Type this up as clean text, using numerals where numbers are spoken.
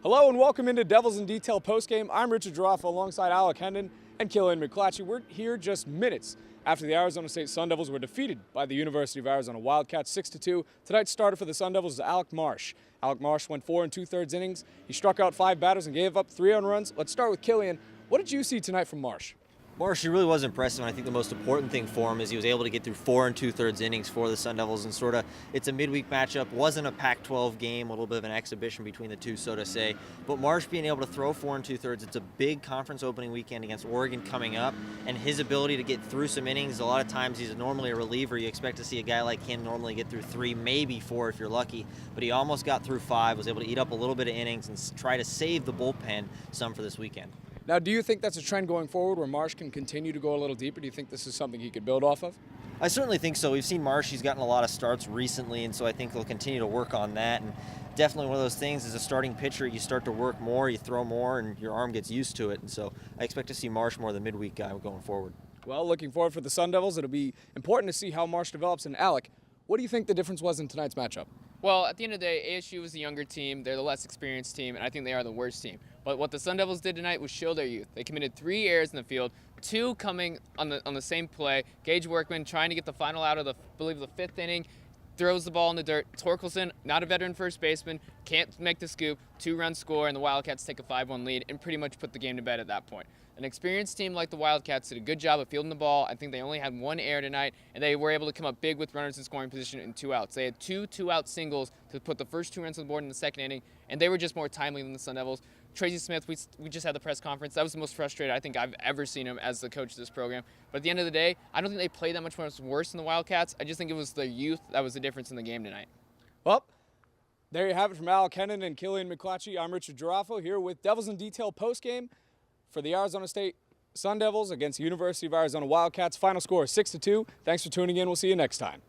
Hello and welcome into Devils in Detail postgame. I'm Richard Geraffo alongside Alec, Henden, and Killian McClatchey. We're here just minutes after the Arizona State Sun Devils were defeated by the University of Arizona Wildcats 6-2. Tonight's starter for the Sun Devils is Alec Marsh. Alec Marsh went 4 2/3 innings. He struck out 5 batters and gave up 3 earned runs. Let's start with Killian. What did you see tonight from Marsh? Marsh, he really was impressive, and I think the most important thing for him is he was able to get through 4 2/3 innings for the Sun Devils, and it's a midweek matchup. Wasn't a Pac-12 game, a little bit of an exhibition between the two, so to say. But Marsh being able to throw 4 2/3, it's a big conference opening weekend against Oregon coming up, and his ability to get through some innings, a lot of times he's normally a reliever. You expect to see a guy like him normally get through 3, maybe 4 if you're lucky, but he almost got through 5, was able to eat up a little bit of innings and try to save the bullpen some for this weekend. Now, do you think that's a trend going forward where Marsh can continue to go a little deeper? Do you think this is something he could build off of? I certainly think so. We've seen Marsh, he's gotten a lot of starts recently, and so I think he'll continue to work on that. And definitely one of those things, as a starting pitcher, you start to work more, you throw more, and your arm gets used to it. And so I expect to see Marsh more the midweek guy going forward. Well, looking forward for the Sun Devils. It'll be important to see how Marsh develops. And Alec, what do you think the difference was in tonight's matchup? Well, at the end of the day, ASU was the younger team. They're the less experienced team, and I think they are the worst team. But what the Sun Devils did tonight was show their youth. They committed 3 errors in the field, 2 coming on the same play. Gage Workman trying to get the final out of the 5th inning, throws the ball in the dirt. Torkelson, not a veteran first baseman, can't make the scoop. 2-run score, and the Wildcats take a 5-1 lead and pretty much put the game to bed at that point. An experienced team like the Wildcats did a good job of fielding the ball. I think they only had 1 error tonight, and they were able to come up big with runners in scoring position and 2 outs. They had 2 2-out singles to put the first 2 runs on the board in the 2nd inning, and they were just more timely than the Sun Devils. Tracy Smith, we just had the press conference. That was the most frustrated I think I've ever seen him as the coach of this program. But at the end of the day, I don't think they played that much worse than the Wildcats. I just think it was the youth that was the difference in the game tonight. Well, there you have it from Alec, Henden, and Killian McClatchey. I'm Richard Geraffo here with Devils in Detail postgame for the Arizona State Sun Devils against the University of Arizona Wildcats. Final score is 6-2. Thanks for tuning in. We'll see you next time.